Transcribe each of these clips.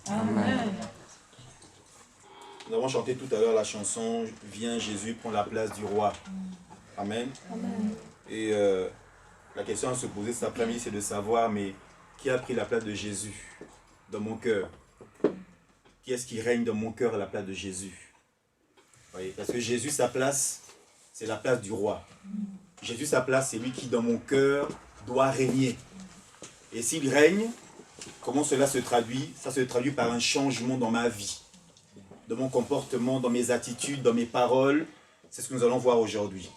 Amen. Nous avons chanté tout à l'heure la chanson « Viens Jésus, prends la place du roi ». Amen. Amen. Et la question à se poser cet après-midi, c'est de savoir, mais qui a pris la place de Jésus dans mon cœur? Qui est-ce qui règne dans mon cœur à la place de Jésus? Voyez, parce que Jésus, sa place, c'est la place du roi. Jésus, sa place, c'est lui qui, dans mon cœur, doit régner. Et s'il règne, comment cela se traduit? Ça se traduit par un changement dans ma vie, dans mon comportement, dans mes attitudes, dans mes paroles. C'est ce que nous allons voir aujourd'hui.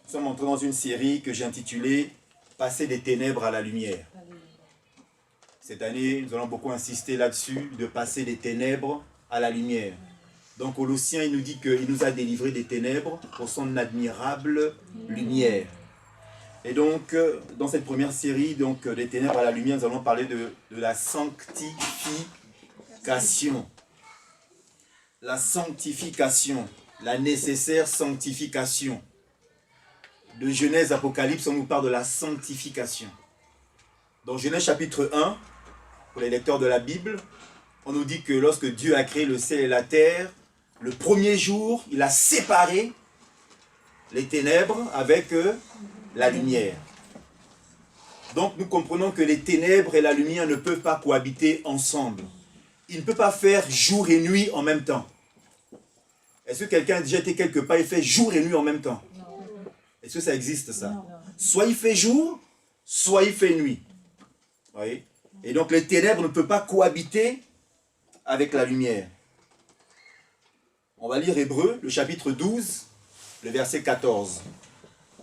Nous sommes entrés dans une série que j'ai intitulée « Passer des ténèbres à la lumière ». Cette année, nous allons beaucoup insister là-dessus, de passer des ténèbres à la lumière. Dans Colossiens, il nous dit qu'il nous a délivrés des ténèbres pour son admirable lumière. Et donc, dans cette première série, donc, des ténèbres à la lumière, nous allons parler de la sanctification. La sanctification, la nécessaire sanctification. De Genèse, Apocalypse, on nous parle de la sanctification. Dans Genèse chapitre 1, pour les lecteurs de la Bible, on nous dit que lorsque Dieu a créé le ciel et la terre, le premier jour, il a séparé les ténèbres avec la lumière. Donc nous comprenons que les ténèbres et la lumière ne peuvent pas cohabiter ensemble. Il ne peut pas faire jour et nuit en même temps. Est-ce que quelqu'un a déjà été quelque part et fait jour et nuit en même temps? Est-ce que ça existe ça? Soit il fait jour, soit il fait nuit. Vous voyez? Et donc les ténèbres ne peuvent pas cohabiter avec la lumière. On va lire Hébreux, le chapitre 12, le verset 14.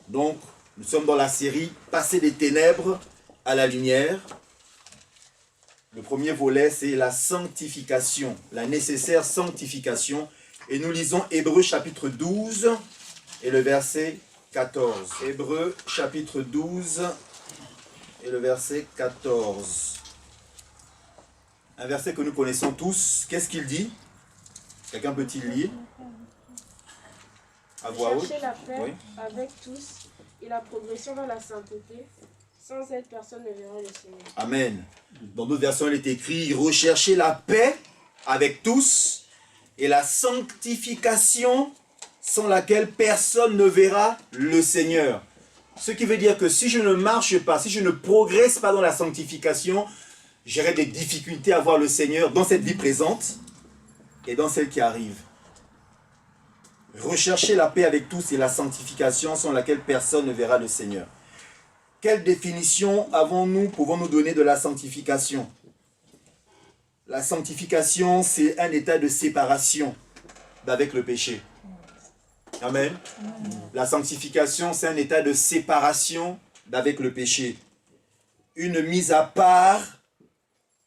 Donc, nous sommes dans la série « Passer des ténèbres à la lumière ». Le premier volet, c'est la sanctification, la nécessaire sanctification. Et nous lisons Hébreux, chapitre 12, et le verset 14. Hébreux, chapitre 12, et le verset 14. Un verset que nous connaissons tous. Qu'est-ce qu'il dit? Quelqu'un peut-il lire? À voix haute. Cherchez la paix Oui. avec tous et la progression dans la sainteté. Sans elle, personne ne verra le Seigneur. Amen. Dans d'autres versions, il est écrit « Recherchez la paix avec tous et la sanctification sans laquelle personne ne verra le Seigneur. » Ce qui veut dire que si je ne marche pas, si je ne progresse pas dans la sanctification, j'aurai des difficultés à voir le Seigneur dans cette vie présente et dans celle qui arrive. Recherchez la paix avec tous et la sanctification sans laquelle personne ne verra le Seigneur. Quelle définition pouvons-nous donner de la sanctification? La sanctification, c'est un état de séparation d'avec le péché. Amen. La sanctification, c'est un état de séparation d'avec le péché. Une mise à part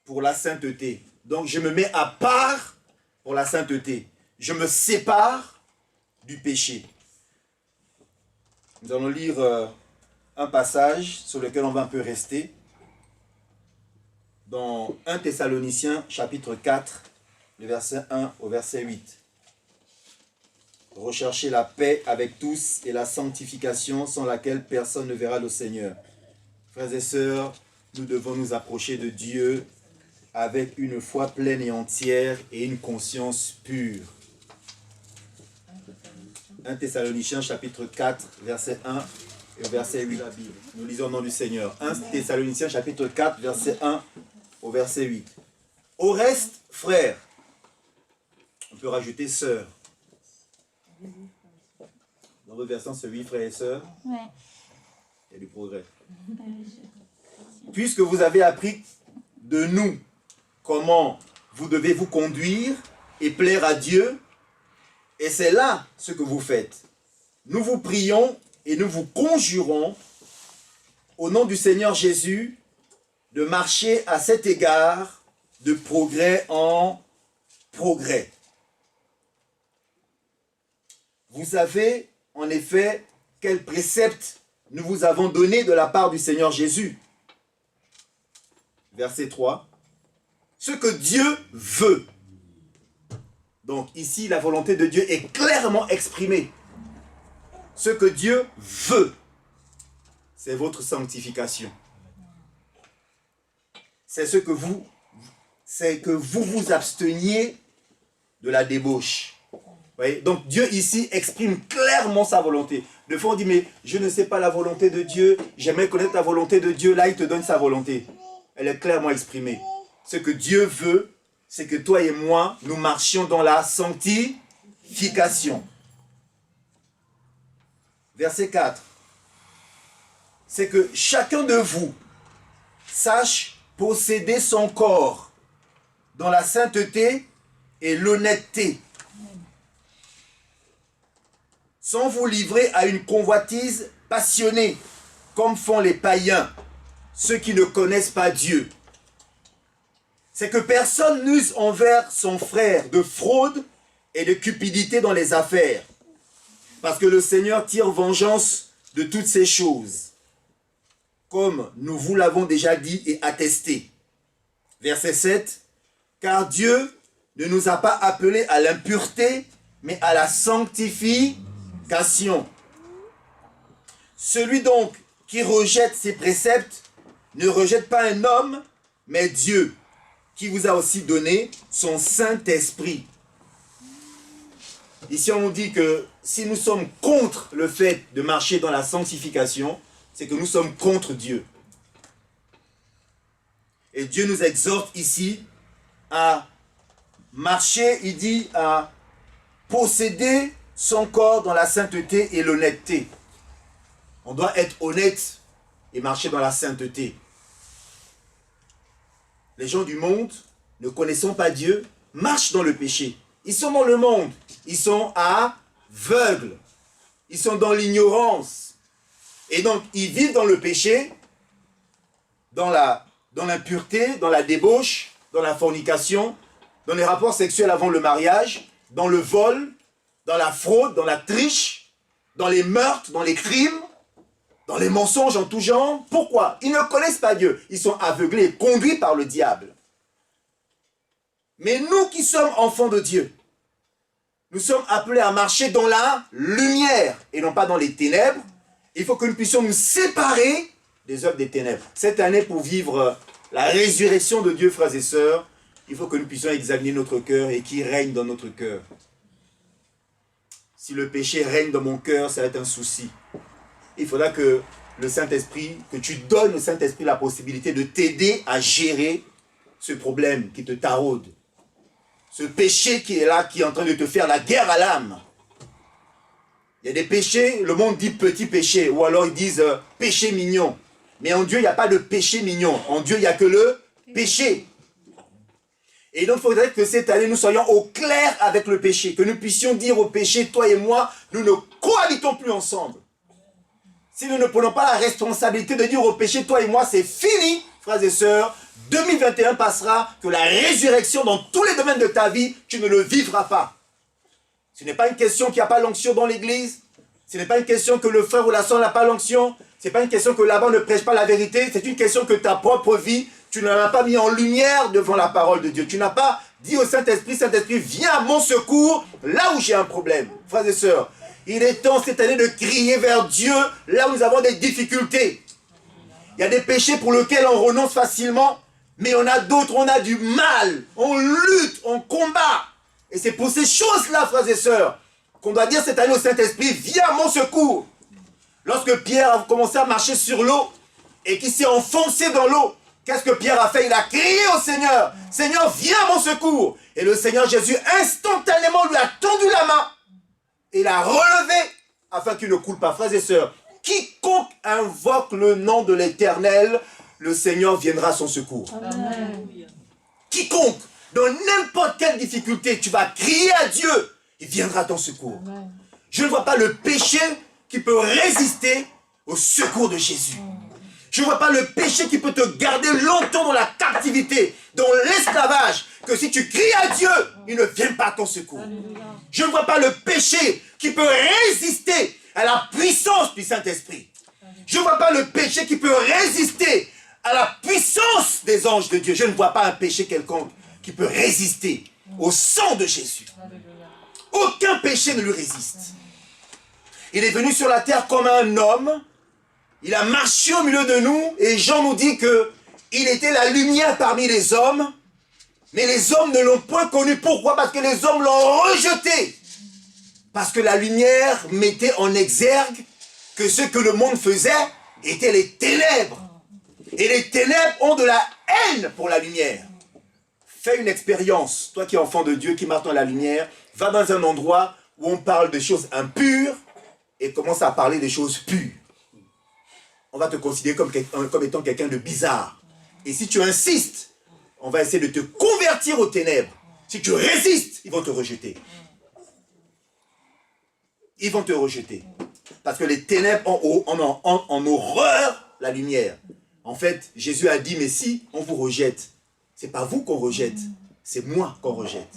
pour la sainteté. Donc, je me mets à part pour la sainteté. Je me sépare du péché. Nous allons lire un passage sur lequel on va un peu rester. Dans 1 Thessaloniciens, chapitre 4, le verset 1 au verset 8. Recherchez la paix avec tous et la sanctification sans laquelle personne ne verra le Seigneur. Frères et sœurs, nous devons nous approcher de Dieu avec une foi pleine et entière et une conscience pure. 1 Thessaloniciens chapitre 4, verset 1 et verset 8. Nous lisons au nom du Seigneur. 1 Thessaloniciens chapitre 4, verset 1 au verset 8. Au reste, frères, on peut rajouter sœurs. Dans votre version, c'est 8 frères et sœurs. Ouais. Il y a du progrès. Puisque vous avez appris de nous comment vous devez vous conduire et plaire à Dieu, et c'est là ce que vous faites. Nous vous prions et nous vous conjurons au nom du Seigneur Jésus de marcher à cet égard de progrès en progrès. Vous savez en effet quels préceptes nous vous avons donnés de la part du Seigneur Jésus. Verset 3. Ce que Dieu veut. Donc ici, la volonté de Dieu est clairement exprimée. Ce que Dieu veut, c'est votre sanctification. C'est ce que vous c'est que vous vous absteniez de la débauche. Vous voyez? Donc Dieu ici exprime clairement sa volonté. Des fois on dit, mais je ne sais pas la volonté de Dieu, j'aimerais connaître la volonté de Dieu. Là, il te donne sa volonté. Elle est clairement exprimée. Ce que Dieu veut, c'est que toi et moi, nous marchions dans la sanctification. Verset 4. C'est que chacun de vous sache posséder son corps dans la sainteté et l'honnêteté, sans vous livrer à une convoitise passionnée, comme font les païens, ceux qui ne connaissent pas Dieu. C'est que personne n'use envers son frère de fraude et de cupidité dans les affaires, parce que le Seigneur tire vengeance de toutes ces choses, comme nous vous l'avons déjà dit et attesté. Verset 7. Car Dieu ne nous a pas appelés à l'impureté, mais à la sanctification. Celui donc qui rejette ses préceptes ne rejette pas un homme, mais Dieu, qui vous a aussi donné son Saint-Esprit. Ici, on nous dit que si nous sommes contre le fait de marcher dans la sanctification, c'est que nous sommes contre Dieu. Et Dieu nous exhorte ici à marcher, il dit, à posséder son corps dans la sainteté et l'honnêteté. On doit être honnête et marcher dans la sainteté. Les gens du monde, ne connaissant pas Dieu, marchent dans le péché. Ils sont dans le monde. Ils sont aveugles. Ils sont dans l'ignorance. Et donc, ils vivent dans le péché, dans l'impureté, dans la débauche, dans la fornication, dans les rapports sexuels avant le mariage, dans le vol, dans la fraude, dans la triche, dans les meurtres, dans les crimes, dans les mensonges en tout genre. Pourquoi? Ils ne connaissent pas Dieu. Ils sont aveuglés, conduits par le diable. Mais nous qui sommes enfants de Dieu, nous sommes appelés à marcher dans la lumière et non pas dans les ténèbres. Il faut que nous puissions nous séparer des œuvres des ténèbres. Cette année, pour vivre la résurrection de Dieu, frères et sœurs, il faut que nous puissions examiner notre cœur et qui règne dans notre cœur. Si le péché règne dans mon cœur, ça va être un souci. Il faudra que le Saint-Esprit, que tu donnes au Saint-Esprit la possibilité de t'aider à gérer ce problème qui te taraude. Ce péché qui est là, qui est en train de te faire la guerre à l'âme. Il y a des péchés, le monde dit petit péché, ou alors ils disent péché mignon. Mais en Dieu, il n'y a pas de péché mignon. En Dieu, il n'y a que le péché. Et donc, il faudrait que cette année, nous soyons au clair avec le péché. Que nous puissions dire au péché, toi et moi, nous ne cohabitons plus ensemble. Si nous ne prenons pas la responsabilité de dire au péché, toi et moi, c'est fini, frères et sœurs, 2021 passera, que la résurrection dans tous les domaines de ta vie, tu ne le vivras pas. Ce n'est pas une question qu'il n'y a pas l'onction dans l'église. Ce n'est pas une question que le frère ou la soeur n'a pas l'onction. Ce n'est pas une question que là-bas ne prêche pas la vérité. C'est une question que ta propre vie, tu ne l'as pas mis en lumière devant la parole de Dieu. Tu n'as pas dit au Saint-Esprit, Saint-Esprit, viens à mon secours là où j'ai un problème. Frères et sœurs, il est temps cette année de crier vers Dieu là où nous avons des difficultés. Il y a des péchés pour lesquels on renonce facilement, mais on a d'autres, on a du mal. On lutte, on combat. Et c'est pour ces choses-là, frères et sœurs, qu'on doit dire cette année au Saint-Esprit, viens à mon secours. Lorsque Pierre a commencé à marcher sur l'eau et qu'il s'est enfoncé dans l'eau, qu'est-ce que Pierre a fait? Il a crié au Seigneur, Seigneur, viens à mon secours. Et le Seigneur Jésus, instantanément, lui a tendu la main et l'a relevé afin qu'il ne coule pas. Frères et sœurs, quiconque invoque le nom de l'Éternel, le Seigneur viendra à son secours. Amen. Quiconque, dans n'importe quelle difficulté, tu vas crier à Dieu, il viendra à ton secours. Amen. Je ne vois pas le péché qui peut résister au secours de Jésus. Je ne vois pas le péché qui peut te garder longtemps dans la captivité, dans l'esclavage, que si tu cries à Dieu, il ne vient pas à ton secours. Alléluia. Je ne vois pas le péché qui peut résister à la puissance du Saint-Esprit. Je ne vois pas le péché qui peut résister à la puissance des anges de Dieu. Je ne vois pas un péché quelconque qui peut résister au sang de Jésus. Aucun péché ne lui résiste. Il est venu sur la terre comme un homme. Il a marché au milieu de nous. Et Jean nous dit qu'il était la lumière parmi les hommes. Mais les hommes ne l'ont point connu. Pourquoi? Parce que les hommes l'ont rejeté. Parce que la lumière mettait en exergue que ce que le monde faisait étaient les ténèbres. Et les ténèbres ont de la haine pour la lumière. Fais une expérience, toi qui es enfant de Dieu, qui marche dans la lumière, va dans un endroit où on parle de choses impures et commence à parler des choses pures. On va te considérer comme étant quelqu'un de bizarre. Et si tu insistes, on va essayer de te convertir aux ténèbres. Si tu résistes, ils vont te rejeter. Ils vont te rejeter. Parce que les ténèbres ont en horreur la lumière. En fait, Jésus a dit, mais si on vous rejette, ce n'est pas vous qu'on rejette, c'est moi qu'on rejette.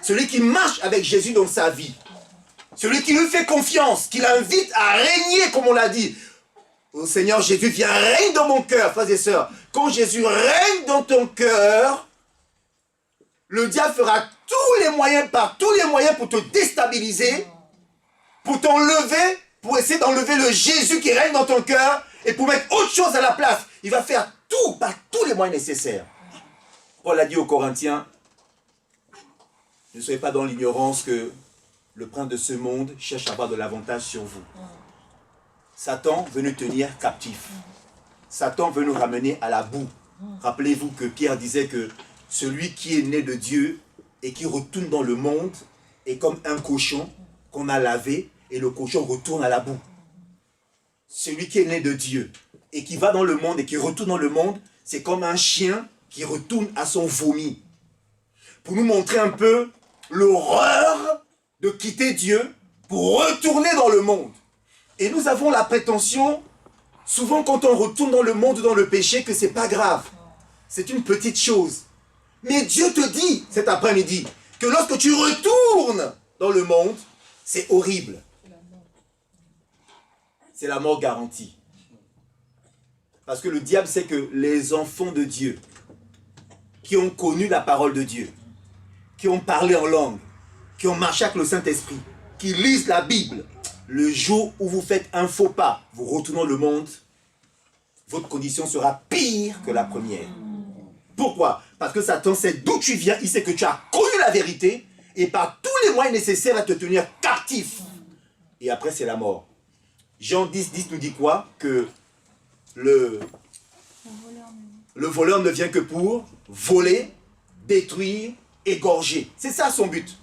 Celui qui marche avec Jésus dans sa vie, celui qui lui fait confiance, qui l'invite à régner, comme on l'a dit. Ô Seigneur Jésus, viens, règne dans mon cœur, frères et sœurs. Quand Jésus règne dans ton cœur, le diable fera tous les moyens, par tous les moyens pour te déstabiliser, pour t'enlever, pour essayer d'enlever le Jésus qui règne dans ton cœur et pour mettre autre chose à la place. Il va faire tout, par tous les moyens nécessaires. Paul a dit aux Corinthiens, ne soyez pas dans l'ignorance que le prince de ce monde cherche à avoir de l'avantage sur vous. Satan veut nous tenir captifs. Satan veut nous ramener à la boue. Rappelez-vous que Pierre disait que celui qui est né de Dieu et qui retourne dans le monde est comme un cochon qu'on a lavé et le cochon retourne à la boue. Celui qui est né de Dieu et qui va dans le monde et qui retourne dans le monde, c'est comme un chien qui retourne à son vomi. Pour nous montrer un peu l'horreur de quitter Dieu pour retourner dans le monde. Et nous avons la prétention, souvent quand on retourne dans le monde ou dans le péché, que c'est pas grave. C'est une petite chose. Mais Dieu te dit cet après-midi que lorsque tu retournes dans le monde, c'est horrible. C'est la mort garantie. Parce que le diable sait que les enfants de Dieu, qui ont connu la parole de Dieu, qui ont parlé en langue, qui ont marché avec le Saint-Esprit, qui lisent la Bible, le jour où vous faites un faux pas, vous retournez dans le monde, votre condition sera pire que la première. Pourquoi? Parce que Satan sait d'où tu viens, il sait que tu as connu la vérité, et par tous les moyens nécessaires à te tenir captif. Et après, c'est la mort. Jean 10, 10 nous dit quoi? Que le voleur ne vient que pour voler, détruire, égorger. C'est ça son but.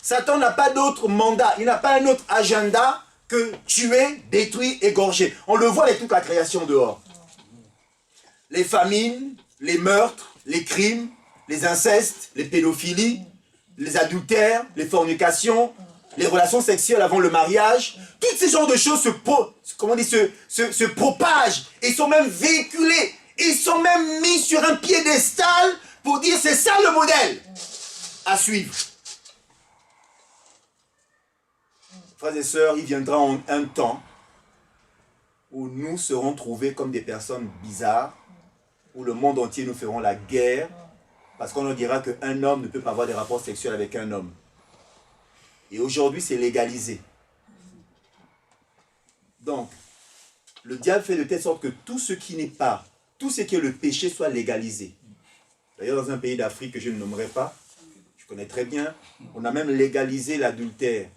Satan n'a pas d'autre mandat, il n'a pas un autre agenda que tuer, détruire, égorger. On le voit avec toute la création dehors. Les famines, les meurtres, les crimes, les incestes, les pédophilies, les adultères, les fornications, les relations sexuelles avant le mariage, tous ces genres de choses se propagent et sont même véhiculés. Ils sont même mis sur un piédestal pour dire c'est ça le modèle à suivre. Frères et sœurs, il viendra un temps où nous serons trouvés comme des personnes bizarres, où le monde entier nous ferons la guerre, parce qu'on leur dira qu'un homme ne peut pas avoir des rapports sexuels avec un homme. Et aujourd'hui, c'est légalisé. Donc, le diable fait de telle sorte que tout ce qui n'est pas, tout ce qui est le péché soit légalisé. D'ailleurs, dans un pays d'Afrique que je ne nommerai pas, je connais très bien, on a même légalisé l'adultère.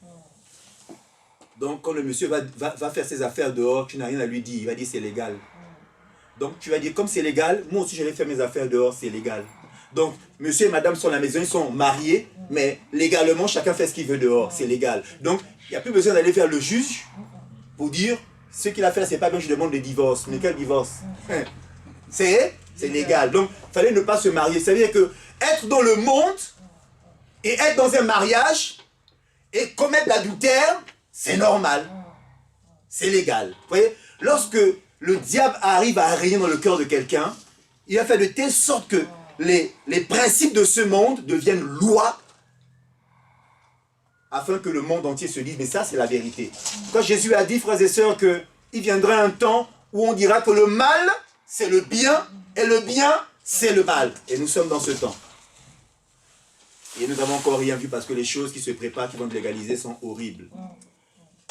Donc, quand le monsieur va faire ses affaires dehors, tu n'as rien à lui dire, il va dire c'est légal. Donc, tu vas dire, comme c'est légal, moi aussi je vais faire mes affaires dehors, c'est légal. Donc, monsieur et madame sont à la maison, ils sont mariés, mais légalement, chacun fait ce qu'il veut dehors, c'est légal. Donc, il n'y a plus besoin d'aller vers le juge pour dire, ce qu'il a fait là, c'est pas bien, je demande le divorce. Mais quel divorce? C'est légal. Donc, il fallait ne pas se marier. Ça veut dire que être dans le monde et être dans un mariage et commettre l'adultère, c'est normal. C'est légal. Vous voyez, lorsque le diable arrive à régner dans le cœur de quelqu'un, il a fait de telle sorte que les principes de ce monde deviennent loi afin que le monde entier se dise, mais ça c'est la vérité. Quand Jésus a dit, frères et sœurs, qu'il viendra un temps où on dira que le mal c'est le bien et le bien c'est le mal. Et nous sommes dans ce temps. Et nous n'avons encore rien vu parce que les choses qui se préparent, qui vont être légalisées sont horribles.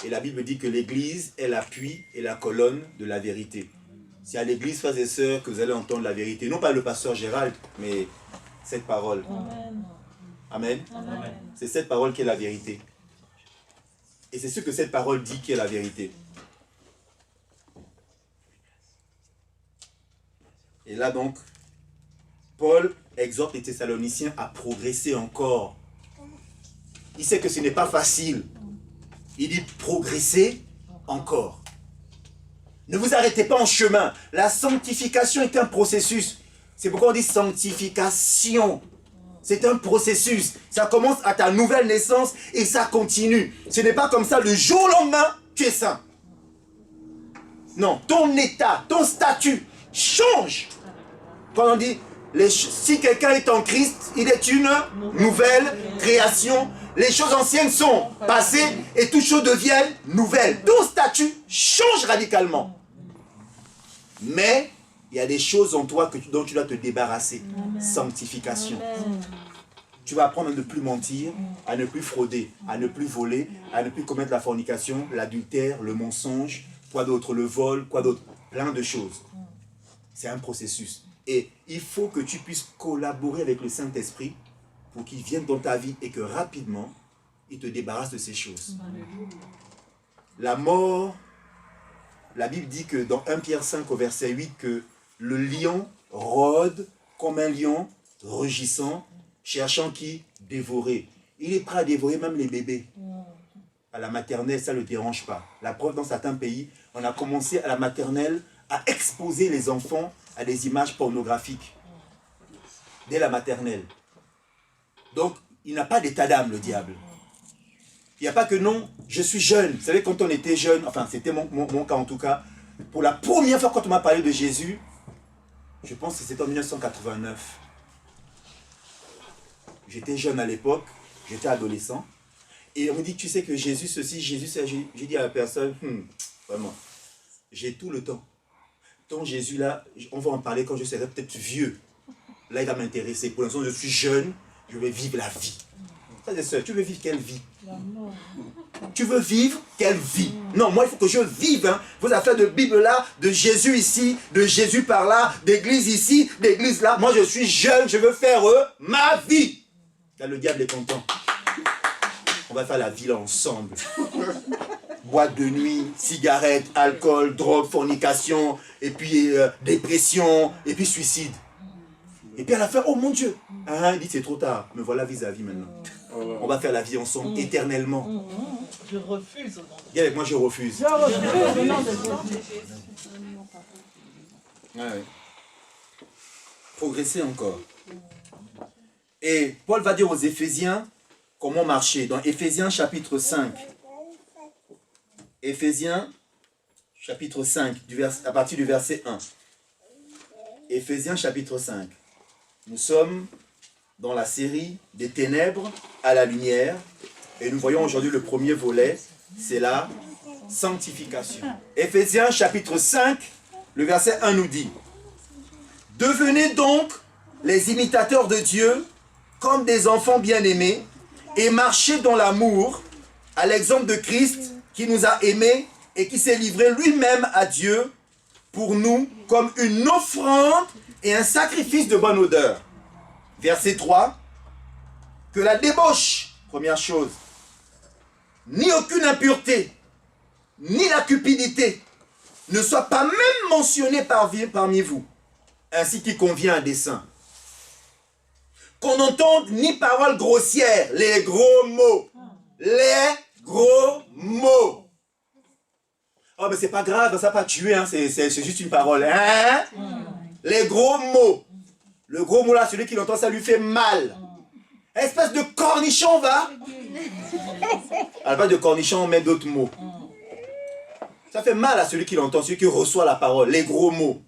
Et la Bible dit que l'Église est l'appui et la colonne de la vérité. C'est à l'Église, frères et sœurs, que vous allez entendre la vérité. Non pas le pasteur Gérald, mais cette parole. Amen. Amen. C'est cette parole qui est la vérité. Et c'est ce que cette parole dit qui est la vérité. Et là donc, Paul exhorte les Thessaloniciens à progresser encore. Il sait que ce n'est pas facile. Il dit progresser encore. Ne vous arrêtez pas en chemin. La sanctification est un processus. C'est pourquoi on dit sanctification. C'est un processus. Ça commence à ta nouvelle naissance et ça continue. Ce n'est pas comme ça, le jour au lendemain, tu es saint. Non, ton état, ton statut change. Quand on dit, si quelqu'un est en Christ, il est une nouvelle création. Les choses anciennes sont passées et toutes choses deviennent nouvelles. Ton statut change radicalement. Mais il y a des choses en toi dont tu dois te débarrasser. Amen. Sanctification. Amen. Tu vas apprendre à ne plus mentir, à ne plus frauder, à ne plus voler, à ne plus commettre la fornication, l'adultère, le mensonge, quoi d'autre, le vol, quoi d'autre. Plein de choses. C'est un processus. Et il faut que tu puisses collaborer avec le Saint-Esprit pour qu'il vienne dans ta vie et que rapidement, il te débarrasse de ces choses. La mort, la Bible dit que dans 1 Pierre 5 au verset 8, que le lion rôde comme un lion rugissant, cherchant qui dévorer. Il est prêt à dévorer même les bébés. À la maternelle, ça ne le dérange pas. La preuve, dans certains pays, on a commencé à la maternelle à exposer les enfants à des images pornographiques. Dès la maternelle. Donc, il n'a pas d'état d'âme, le diable. Il n'y a pas que non, je suis jeune. Vous savez, quand on était jeune, enfin, c'était mon cas en tout cas, pour la première fois quand on m'a parlé de Jésus, je pense que c'était en 1989. J'étais jeune à l'époque, j'étais adolescent. Et on me dit, tu sais que Jésus ceci, Jésus ça. J'ai dit à la personne, vraiment, j'ai tout le temps. Ton Jésus là, on va en parler quand je serai peut-être vieux. Là, il va m'intéresser. Pour l'instant, je suis jeune, je vais vivre la vie. Frères et sœurs, tu veux vivre quelle vie? Tu veux vivre quelle vie? Non, moi, il faut que je vive. Hein. Vos affaires de Bible là, de Jésus ici, de Jésus par là, d'église ici, d'église là. Moi, je suis jeune, je veux faire ma vie. Là, le diable est content. On va faire la vie là ensemble. Boîte de nuit, cigarettes, alcool, drogue, fornication, et puis dépression, et puis suicide. Et puis à la fin, oh mon Dieu, il dit c'est trop tard, me voilà vis-à-vis maintenant. On va faire la vie ensemble éternellement. Je refuse. Dis avec moi, je refuse. Je refuse au nom de Ouais. Progresser encore. Et Paul va dire aux Éphésiens comment marcher. Dans Éphésiens chapitre 5. Éphésiens chapitre 5, à partir du verset 1. Éphésiens chapitre 5. Nous sommes dans la série des ténèbres à la lumière. Et nous voyons aujourd'hui le premier volet, c'est la sanctification. Éphésiens chapitre 5, le verset 1 nous dit: devenez donc les imitateurs de Dieu comme des enfants bien-aimés et marchez dans l'amour à l'exemple de Christ qui nous a aimés et qui s'est livré lui-même à Dieu pour nous comme une offrande et un sacrifice de bonne odeur. Verset 3, que la débauche, première chose, ni aucune impureté, ni la cupidité ne soit pas même mentionnée parmi vous, ainsi qu'il convient à des saints. Qu'on n'entende ni paroles grossières, les gros mots, les gros mots. Oh mais c'est pas grave, ça n'a pas tué, hein, c'est juste une parole. Hein? Les gros mots. Le gros mot là, celui qui l'entend, ça lui fait mal. Espèce de cornichon, va. À la place de cornichon, on met d'autres mots. Ça fait mal à celui qui l'entend, celui qui reçoit la parole, les gros mots.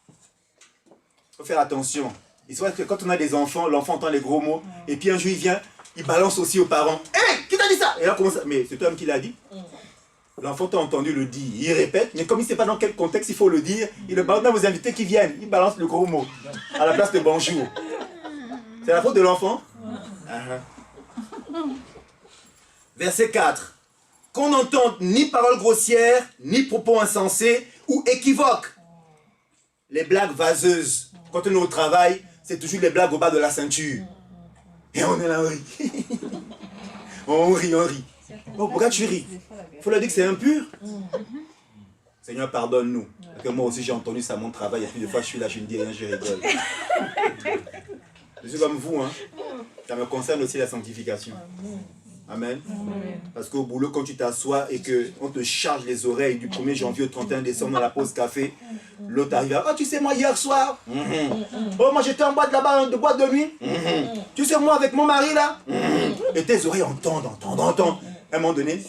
Il faut faire attention. Il se voit que quand on a des enfants, l'enfant entend les gros mots, et puis un jour il vient, il balance aussi aux parents. Hé, qui t'a dit ça? Et là, comment ça? Mais c'est toi-même qui l'a dit. L'enfant t'a entendu le dire, il répète, mais comme il ne sait pas dans quel contexte il faut le dire, il le balance dans vos invités qui viennent, il balance le gros mot, à la place de bonjour. C'est la faute de l'enfant? Verset 4. Qu'on n'entende ni paroles grossières, ni propos insensés ou équivoques. Les blagues vaseuses. Quand on est au travail, c'est toujours les blagues au bas de la ceinture. Et on est là, on rit. On rit, on rit. Oh, pourquoi tu ris? Il faut leur dire que c'est impur. Seigneur, pardonne-nous. Parce que moi aussi, j'ai entendu ça à mon travail. Et puis, des fois, je suis là, je ne dis rien, je rigole. Je suis comme vous, hein. Ça me concerne aussi la sanctification. Amen. Parce qu'au boulot, quand tu t'assois et qu'on te charge les oreilles du 1er janvier au 31 décembre dans la pause café, l'autre arrive, oh, tu sais, moi, hier soir, oh, moi, j'étais en boîte là-bas, de boîte de nuit, tu sais, moi, avec mon mari, là, et tes oreilles entendent. À un moment donné,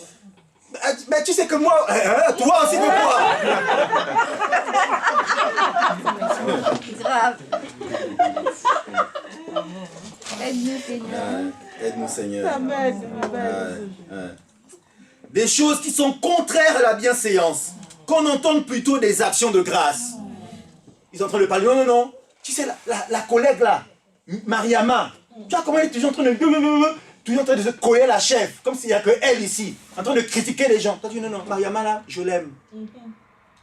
mais tu sais que moi, toi aussi que moi. Grave. Aide-nous, Seigneur. Aide-nous, Seigneur. Amen. Des choses qui sont contraires à la bienséance. Qu'on entende plutôt des actions de grâce. Ils sont en train de parler. Non, non, non. Tu sais, la collègue là, Mariama, tu vois comment elle est toujours en train de... Toujours en train de se coller la chef. Comme s'il n'y a que elle ici. En train de critiquer les gens. Tu as dit non, non, Mariama là, je l'aime.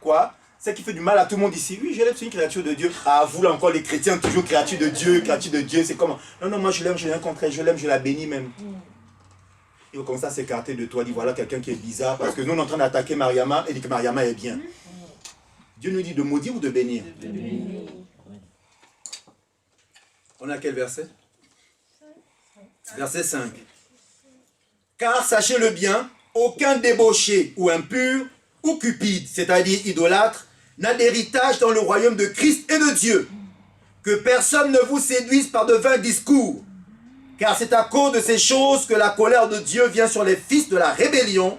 Quoi? C'est qui fait du mal à tout le monde ici. Oui, je l'aime, c'est une créature de Dieu. Ah, vous là encore, les chrétiens, toujours créature de Dieu, c'est comment? Non, non, moi je l'aime, je l'ai rencontré, je l'aime, je la bénis même. Il faut comme ça s'écarter de toi, dit voilà quelqu'un qui est bizarre, parce que nous on est en train d'attaquer Mariama et dit que Mariama est bien. Dieu nous dit de maudire ou de bénir? De bénir. On a quel verset? Verset 5. Car sachez-le bien, aucun débauché ou impur ou cupide, c'est-à-dire idolâtre, n'a d'héritage dans le royaume de Christ et de Dieu. Que personne ne vous séduise par de vains discours, car c'est à cause de ces choses que la colère de Dieu vient sur les fils de la rébellion.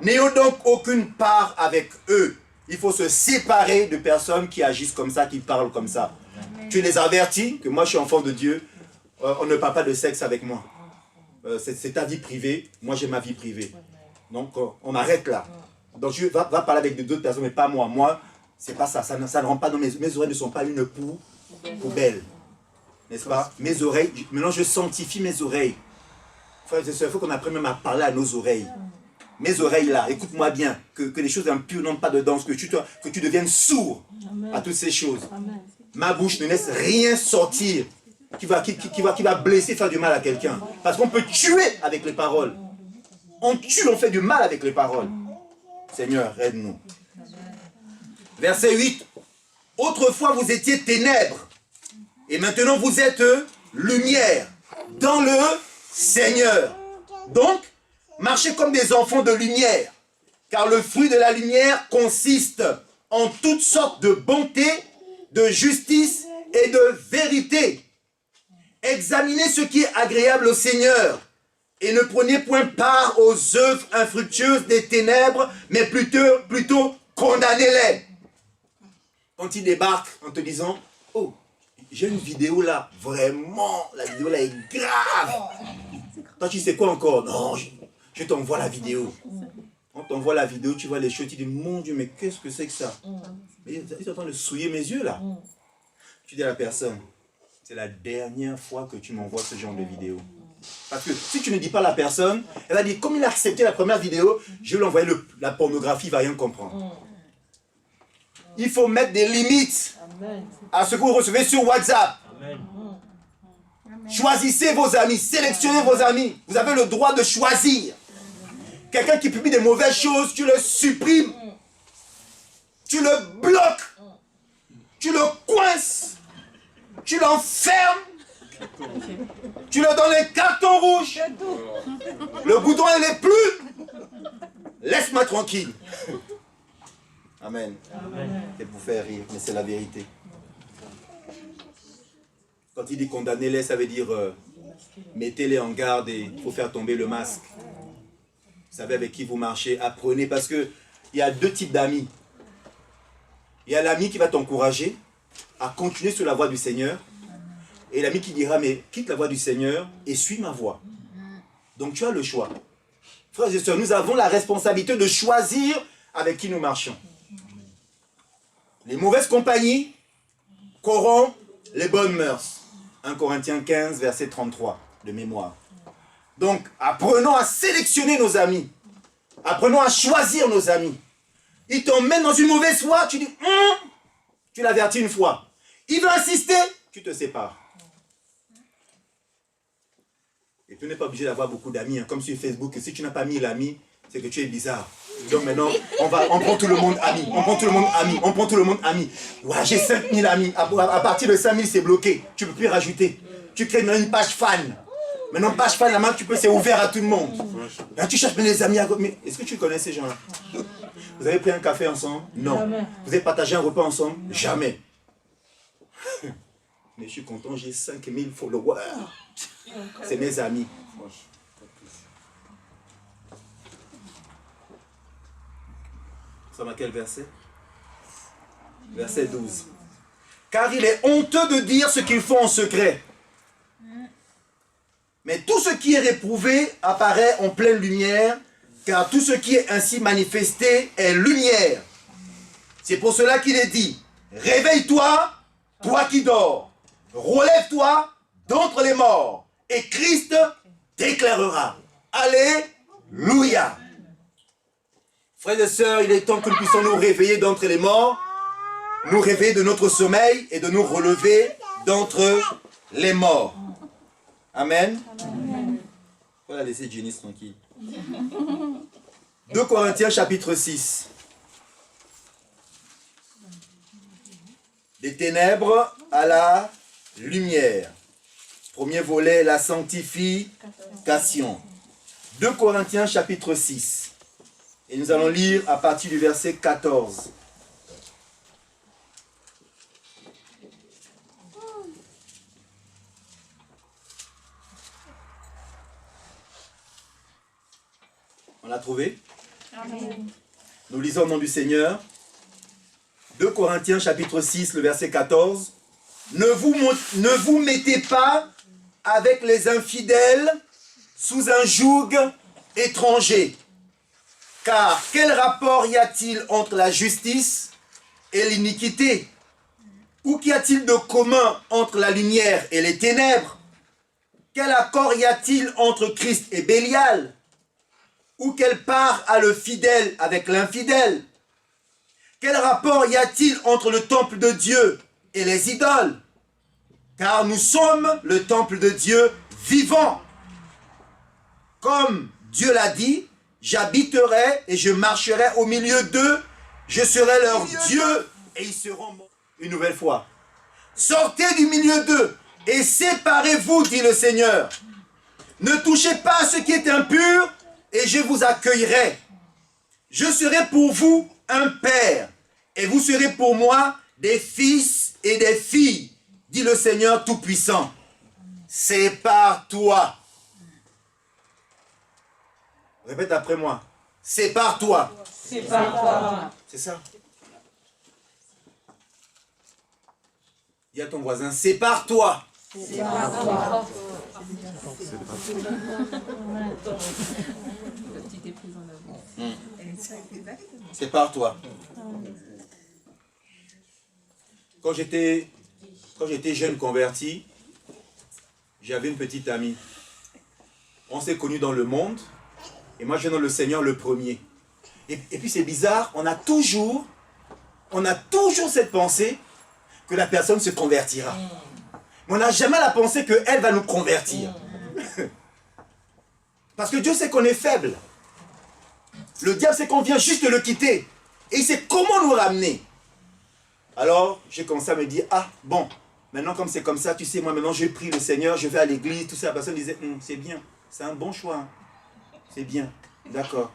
N'ayons donc aucune part avec eux. Il faut se séparer de personnes qui agissent comme ça, qui parlent comme ça. Amen. Tu les avertis que moi je suis enfant de Dieu, on ne parle pas de sexe avec moi. C'est ta vie privée, moi j'ai ma vie privée. Donc on arrête là. Donc je va parler avec d'autres personnes, mais pas moi. Moi, c'est pas ça. Ça ne rentre pas dans mes oreilles, ne sont pas une poubelle. N'est-ce pas? Mes oreilles, maintenant je sanctifie mes oreilles. Frères et sœurs, il faut qu'on apprenne même à parler à nos oreilles. Mes oreilles là, écoute-moi bien, que les choses impures n'entrent pas dedans, que tu deviennes sourd à toutes ces choses. Amen. Ma bouche ne laisse rien sortir qui va blesser, faire du mal à quelqu'un. Parce qu'on peut tuer avec les paroles. On tue, on fait du mal avec les paroles. Seigneur, aide-nous. Verset 8. Autrefois vous étiez ténèbres, et maintenant vous êtes lumière dans le Seigneur. Donc, marchez comme des enfants de lumière, car le fruit de la lumière consiste en toutes sortes de bonté, de justice et de vérité. Examinez ce qui est agréable au Seigneur, et ne prenez point part aux œuvres infructueuses des ténèbres, mais plutôt condamnez-les. Quand il débarque en te disant, oh, j'ai une vidéo là, vraiment, la vidéo là est grave. Toi tu sais quoi encore? Non, je t'envoie la vidéo. On t'envoie la vidéo, tu vois les choses, tu dis, mon Dieu, mais qu'est-ce que c'est que ça? Mais ils sont en train de souiller mes yeux là. Tu dis à la personne, c'est la dernière fois que tu m'envoies ce genre de vidéo. Parce que si tu ne dis pas à la personne, elle va dire, comme il a accepté la première vidéo, je vais lui envoyer la pornographie, il ne va rien comprendre. Il faut mettre des limites à ce que vous recevez sur WhatsApp. Amen. Choisissez vos amis, sélectionnez vos amis. Vous avez le droit de choisir. Quelqu'un qui publie des mauvaises choses, tu le supprimes. Tu le bloques. Tu le coinces. Tu l'enfermes. Tu lui donnes un carton rouge. Le bouton, il n'est plus. Laisse-moi tranquille. Amen. C'est pour faire rire, mais c'est la vérité. Quand il dit condamnez-les, ça veut dire mettez-les en garde et il faut faire tomber le masque. Vous savez avec qui vous marchez, apprenez, parce qu'il y a deux types d'amis. Il y a l'ami qui va t'encourager à continuer sur la voie du Seigneur, et l'ami qui dira, mais quitte la voie du Seigneur et suis ma voie. Donc tu as le choix. Frères et sœurs, nous avons la responsabilité de choisir avec qui nous marchons. Les mauvaises compagnies corrompent les bonnes mœurs. 1 Corinthiens 15, verset 33, de mémoire. Donc, apprenons à sélectionner nos amis. Apprenons à choisir nos amis. Ils t'emmènent dans une mauvaise voie, tu dis, tu l'avertis une fois. Il veut insister, tu te sépares. Et tu n'es pas obligé d'avoir beaucoup d'amis, hein, comme sur Facebook. Si tu n'as pas 1000 amis, c'est que tu es bizarre. Donc maintenant, on prend tout le monde ami. On prend tout le monde ami. On prend tout le monde ami. Ouais, j'ai 5000 amis. À partir de 5000, c'est bloqué. Tu ne peux plus rajouter. Tu crées maintenant une page fan. Maintenant, page fan, la main, c'est ouvert à tout le monde. Là, tu cherches les amis à... Mais est-ce que tu connais ces gens-là? Vous avez pris un café ensemble? Non. Jamais. Vous avez partagé un repas ensemble? Jamais. Mais je suis content, j'ai 5000 followers. C'est mes amis. Nous sommes à quel verset? Verset 12. Car il est honteux de dire ce qu'ils font en secret. Mais tout ce qui est réprouvé apparaît en pleine lumière, car tout ce qui est ainsi manifesté est lumière. C'est pour cela qu'il est dit, réveille-toi, toi qui dors, relève-toi d'entre les morts, et Christ t'éclairera. Alléluia. Frères et sœurs, il est temps que nous puissions nous réveiller d'entre les morts, nous réveiller de notre sommeil et de nous relever d'entre les morts. Amen. On va laisser Jenny tranquille. 2 Corinthiens chapitre 6. Des ténèbres à la lumière. Premier volet, la sanctification. 2 Corinthiens chapitre 6. Et nous allons lire à partir du verset 14. On l'a trouvé? Amen. Nous lisons au nom du Seigneur. 2 Corinthiens chapitre 6, le verset 14. Ne vous mettez pas avec les infidèles sous un joug étranger. Car quel rapport y a-t-il entre la justice et l'iniquité? Ou qu'y a-t-il de commun entre la lumière et les ténèbres? Quel accord y a-t-il entre Christ et Bélial? Ou quelle part a le fidèle avec l'infidèle? Quel rapport y a-t-il entre le temple de Dieu et les idoles? Car nous sommes le temple de Dieu vivant. Comme Dieu l'a dit, j'habiterai et je marcherai au milieu d'eux, je serai leur Dieu et ils seront morts. Une nouvelle fois. Sortez du milieu d'eux et séparez-vous, dit le Seigneur. Ne touchez pas à ce qui est impur et je vous accueillerai. Je serai pour vous un père et vous serez pour moi des fils et des filles, dit le Seigneur Tout-Puissant. Sépare-toi. Répète après moi. Sépare-toi. Sépare-toi. C'est ça. Dis à ton voisin, sépare-toi. Sépare-toi. Sépare-toi. Quand j'étais jeune converti, j'avais une petite amie. On s'est connus dans le monde. Et moi, je viens dans le Seigneur le premier. Et puis c'est bizarre, on a toujours cette pensée que la personne se convertira. Mais on n'a jamais la pensée qu'elle va nous convertir. Parce que Dieu sait qu'on est faible. Le diable sait qu'on vient juste de le quitter. Et il sait comment nous ramener. Alors, j'ai commencé à me dire, ah bon, maintenant comme c'est comme ça, tu sais, moi maintenant je prie le Seigneur, je vais à l'église, tout ça. La personne disait, c'est bien, c'est un bon choix. C'est bien, d'accord.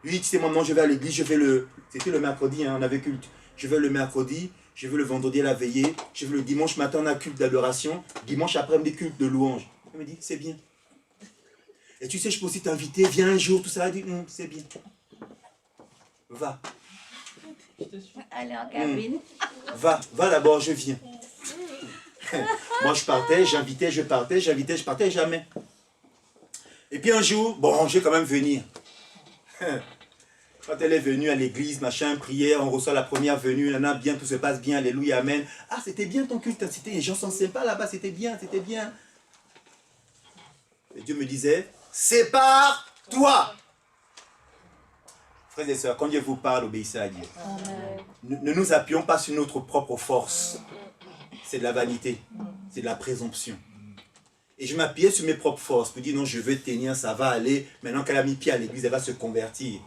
Oui, tu sais, moi maintenant je vais à l'église, c'était le mercredi, hein, on avait culte. Je vais le mercredi, je vais le vendredi à la veillée, je vais le dimanche matin, on a culte d'adoration, dimanche après-midi, culte de louange. Elle me dit, c'est bien. Et tu sais, je peux aussi t'inviter, viens un jour, tout ça. Elle dit, c'est bien. Va. Allez en cabine. Va d'abord, je viens. Moi, je partais, j'invitais, je partais, j'invitais, je partais, jamais. Et puis un jour, bon, je vais quand même venir. Quand elle est venue à l'église, machin, prière, on reçoit la première venue, là, bien, tout se passe bien, alléluia, amen. Ah, c'était bien ton culte, les gens sont sympas là-bas, c'était bien, c'était bien. Et Dieu me disait, sépare-toi. Frères et sœurs, quand Dieu vous parle, obéissez à Dieu. Ne nous appuyons pas sur notre propre force. c'est de la vanité, c'est de la présomption. Et je m'appuyais sur mes propres forces. Je me dis non, je veux tenir, ça va aller. Maintenant qu'elle a mis pied à l'église, elle va se convertir.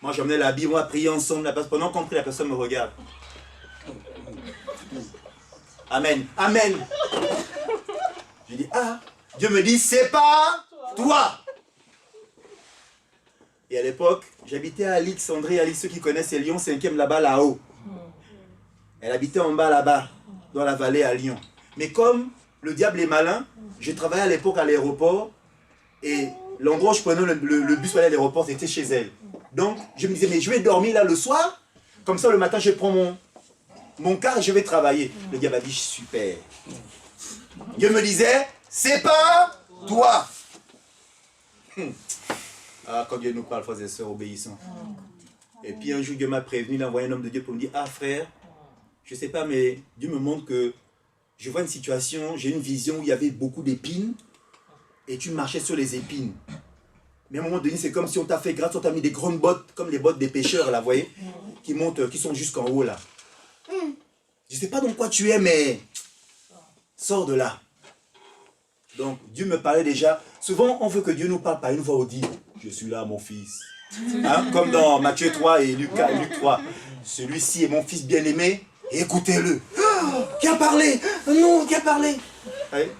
Moi, j'emmenais la Bible, on va prier ensemble. Pendant qu'on prie, la personne me regarde. Amen. Amen. Je dis, ah, Dieu me dit, c'est pas toi. Et à l'époque, j'habitais à Alexandrie, ceux qui connaissent, c'est Lyon 5e là-bas, là-haut. Elle habitait en bas là-bas, dans la vallée à Lyon. Mais comme le diable est malin, je travaillais à l'époque à l'aéroport et l'endroit où je prenais le bus pour aller à l'aéroport, c'était chez elle. Donc, je me disais, mais je vais dormir là le soir, comme ça le matin, je prends mon car et je vais travailler. Le diable a dit, super. Dieu me disait, c'est pas toi. Ah, quand Dieu nous parle, frères et sœurs obéissants. Et puis un jour, Dieu m'a prévenu, il a envoyé un homme de Dieu pour me dire, ah frère, je ne sais pas, mais Dieu me montre que je vois une situation, j'ai une vision où il y avait beaucoup d'épines et tu marchais sur les épines. Mais à un moment donné, c'est comme si on t'a fait grâce, on t'a mis des grandes bottes, comme les bottes des pêcheurs, là, vous voyez, qui montent, qui sont jusqu'en haut, là. Je ne sais pas dans quoi tu es, mais sors de là. Donc, Dieu me parlait déjà. Souvent, on veut que Dieu nous parle par une voix audible. Je suis là, mon fils. Hein? Comme dans Matthieu 3 et Luc 3. Celui-ci est mon fils bien-aimé, écoutez-le. Oh, qui a parlé? Non, qui a parlé? Ouais.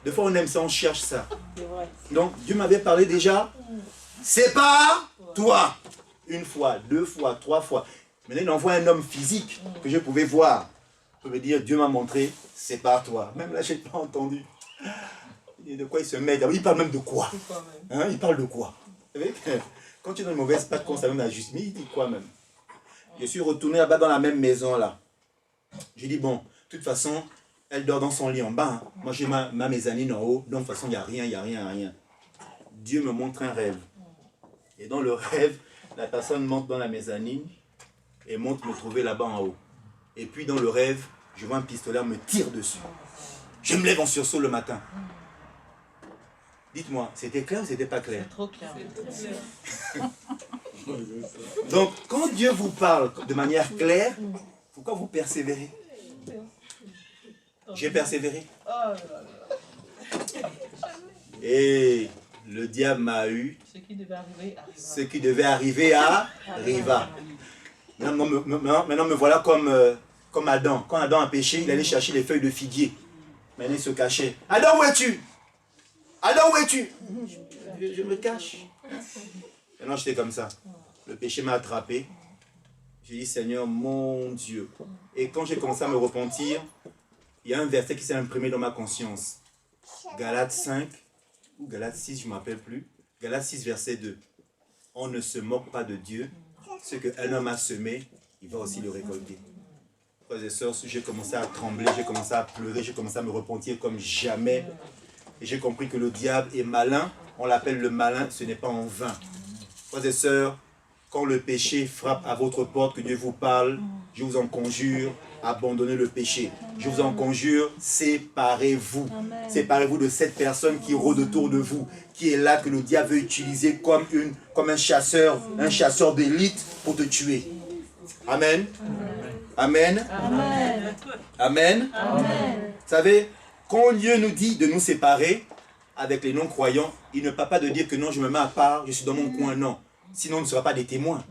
Des fois, on aime ça, on cherche ça. Donc, Dieu m'avait parlé déjà. C'est pas toi. Une fois, deux fois, trois fois. Maintenant, il envoie un homme physique que je pouvais voir. Je peux me dire, Dieu m'a montré, c'est pas toi. Même là, je n'ai pas entendu. De quoi il se met? Il parle même de quoi? Hein? Il parle de quoi? Vous savez, quand tu es dans une mauvaise patte, quand ça même la justice, mais il dit quoi même? Je suis retourné là-bas dans la même maison là. J'ai dit, bon, de toute façon, elle dort dans son lit en bas. Hein. Moi, j'ai ma mezzanine en haut. Donc, de toute façon, il n'y a rien, il n'y a rien, rien. Dieu me montre un rêve. Et dans le rêve, la personne monte dans la mezzanine et monte me trouver là-bas en haut. Et puis, dans le rêve, je vois un pistolet, on me tire dessus. Je me lève en sursaut le matin. Dites-moi, c'était clair ou c'était pas clair? C'est trop clair. Donc, quand Dieu vous parle de manière claire, pourquoi vous persévérez? J'ai persévéré. Et le diable m'a eu. Ce qui devait arriver arriva. Ce qui devait arriver arriva. Maintenant, me voilà comme Adam. Quand Adam a péché, il allait chercher les feuilles de figuier. Maintenant, il se cachait. Adam, où es-tu? Adam, où es-tu? Je me cache. Maintenant, j'étais comme ça. Le péché m'a attrapé. J'ai dit, Seigneur, mon Dieu. Et quand j'ai commencé à me repentir, il y a un verset qui s'est imprimé dans ma conscience. Galates 5 ou Galates 6, je ne m'appelle plus. Galates 6, verset 2. On ne se moque pas de Dieu. Ce qu'un homme a semé, il va aussi le récolter. Frères et sœurs, j'ai commencé à trembler, j'ai commencé à pleurer, j'ai commencé à me repentir comme jamais. Et j'ai compris que le diable est malin. On l'appelle le malin, ce n'est pas en vain. Frères et sœurs, quand le péché frappe à votre porte, que Dieu vous parle, je vous en conjure, abandonnez le péché. Je vous en conjure, séparez-vous. Séparez-vous de cette personne qui rôde autour de vous, qui est là, que le diable veut utiliser comme un chasseur d'élite pour te tuer. Amen. Amen. Amen. Amen. Amen. Vous savez, quand Dieu nous dit de nous séparer avec les non-croyants, il ne parle pas de dire que non, je me mets à part, je suis dans mon coin, non. Sinon, on ne sera pas des témoins.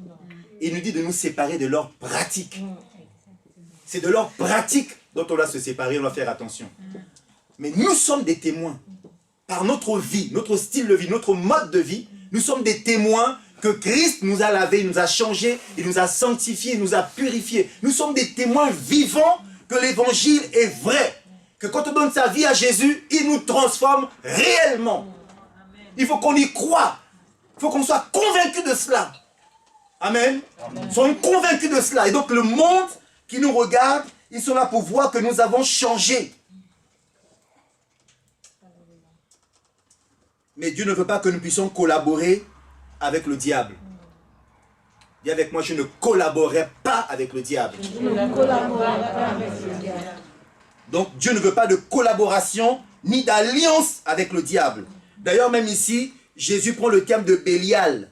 Il nous dit de nous séparer de leurs pratiques. C'est de leurs pratiques dont on doit se séparer, on doit faire attention. Mais nous sommes des témoins. Par notre vie, notre style de vie, notre mode de vie, nous sommes des témoins que Christ nous a lavés, il nous a changés, il nous a sanctifiés, il nous a purifiés. Nous sommes des témoins vivants que l'évangile est vrai. Que quand on donne sa vie à Jésus, il nous transforme réellement. Il faut qu'on y croie. Il faut qu'on soit convaincu de cela. Amen. Soyons convaincus de cela. Et donc le monde qui nous regarde, ils sont là pour voir que nous avons changé. Mais Dieu ne veut pas que nous puissions collaborer avec le diable. Dis avec moi, je ne collaborerai pas avec le diable. Je ne collaborerai pas avec le diable. Donc Dieu ne veut pas de collaboration ni d'alliance avec le diable. D'ailleurs, même ici, Jésus prend le terme de Bélial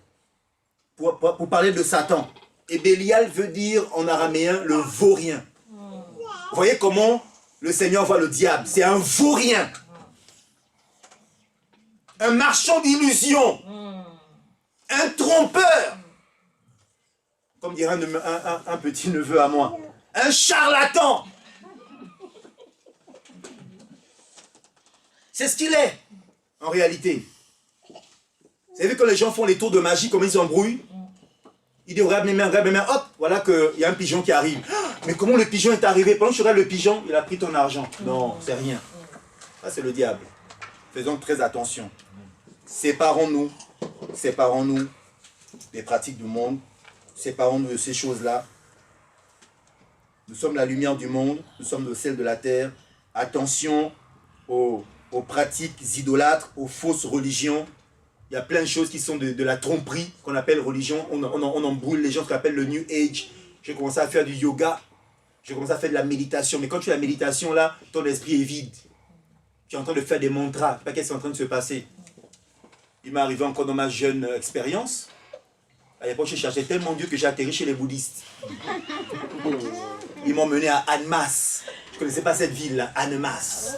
pour parler de Satan. Et Bélial veut dire en araméen le vaurien. Vous voyez comment le Seigneur voit le diable. C'est un vaurien. Un marchand d'illusions. Un trompeur. Comme dirait un petit neveu à moi. Un charlatan. C'est ce qu'il est, en réalité. Vous savez, quand les gens font les tours de magie, comment ils s'embrouillent? Ils disent, regarde mes mains, hop, voilà qu'il y a un pigeon qui arrive. Mais comment le pigeon est arrivé? Pendant que je regarde le pigeon, il a pris ton argent. Non, c'est rien. Ça, c'est le diable. Faisons très attention. Séparons-nous des pratiques du monde. Séparons-nous de ces choses-là. Nous sommes la lumière du monde, nous sommes le sel de la terre. Attention aux pratiques idolâtres, aux fausses religions. Il y a plein de choses qui sont de la tromperie, qu'on appelle religion. On embrouille les gens, ce qu'on appelle le New Age. J'ai commencé à faire du yoga, j'ai commencé à faire de la méditation. Mais quand tu fais la méditation, là, ton esprit est vide. Tu es en train de faire des mantras, je ne sais pas qu'est-ce qui est en train de se passer. Il m'est arrivé encore dans ma jeune expérience. À l'époque, je cherchais tellement Dieu que j'ai atterri chez les bouddhistes. Ils m'ont mené à Annemasse. Je ne connaissais pas cette ville-là, Annemasse.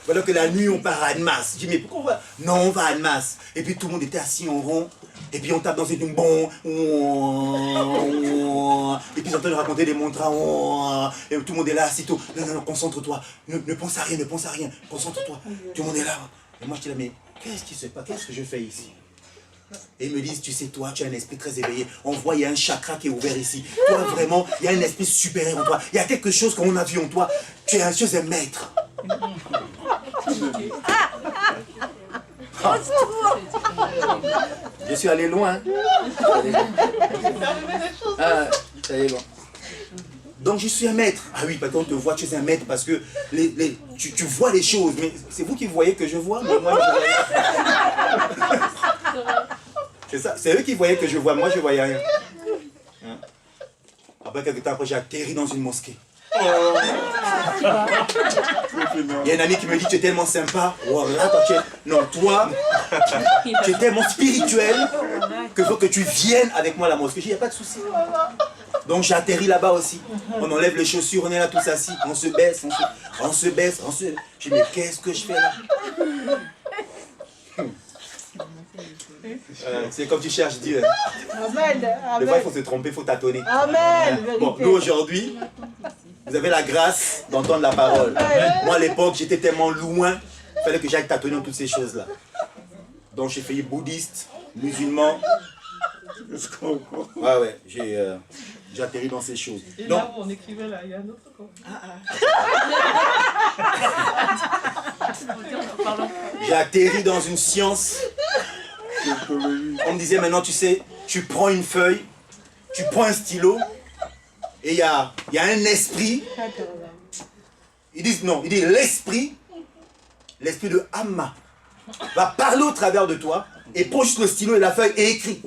Voilà que la nuit, on part à Annemasse. Je dis, mais pourquoi on va? Non, on va à Annemasse. Et puis tout le monde était assis en rond. Et puis on tape dans une bon. Et puis ils entendent raconter des mantras. Et tout le monde est là, assis tout. Non, concentre-toi. Ne pense à rien, Concentre-toi. Tout le monde est là. Et moi, je dis là, mais qu'est-ce qui se passe? Qu'est-ce que je fais ici? Et ils me disent, tu sais, toi, tu as un esprit très éveillé. On voit, il y a un chakra qui est ouvert ici. Toi, vraiment, il y a un esprit supérieur en toi. Il y a quelque chose qu'on a vu en toi. Tu es un maître. Je suis allé loin. Ça allé loin. Donc je suis un maître. Ah oui, quand on te voit, tu es un maître parce que tu vois les choses. Mais c'est vous qui voyez que je vois, mais moi je vois rien. C'est ça, c'est eux qui voyaient que je vois, moi je voyais rien. Hein? Après quelques temps après, j'ai atterri dans une mosquée. Il y a un ami qui me dit, tu es tellement sympa. Oh, là, non, toi, tu es tellement spirituel que faut que tu viennes avec moi à la mosquée. Je dis, il n'y a pas de souci. Donc j'ai atterri là-bas aussi. On enlève les chaussures, on est là tous assis. On se baisse. Je dis, mais qu'est-ce que je fais là? C'est comme tu cherches Dieu. Amen. Des fois, il faut se tromper, il faut tâtonner. Amen. Bon, nous aujourd'hui, vous avez la grâce d'entendre la parole. Moi, à l'époque, j'étais tellement loin, il fallait que j'aille tâtonner dans toutes ces choses-là. Donc, j'ai failli bouddhiste, musulman. Ouais, j'ai atterri dans ces choses. Et donc, là où on écrivait, là, il y a un autre corps. j'ai atterri dans une science. On me disait maintenant, tu sais, tu prends une feuille, tu prends un stylo, et il y a un esprit. Ils disent non, il dit l'esprit de Amma va parler au travers de toi et prend juste le stylo et la feuille et écrit.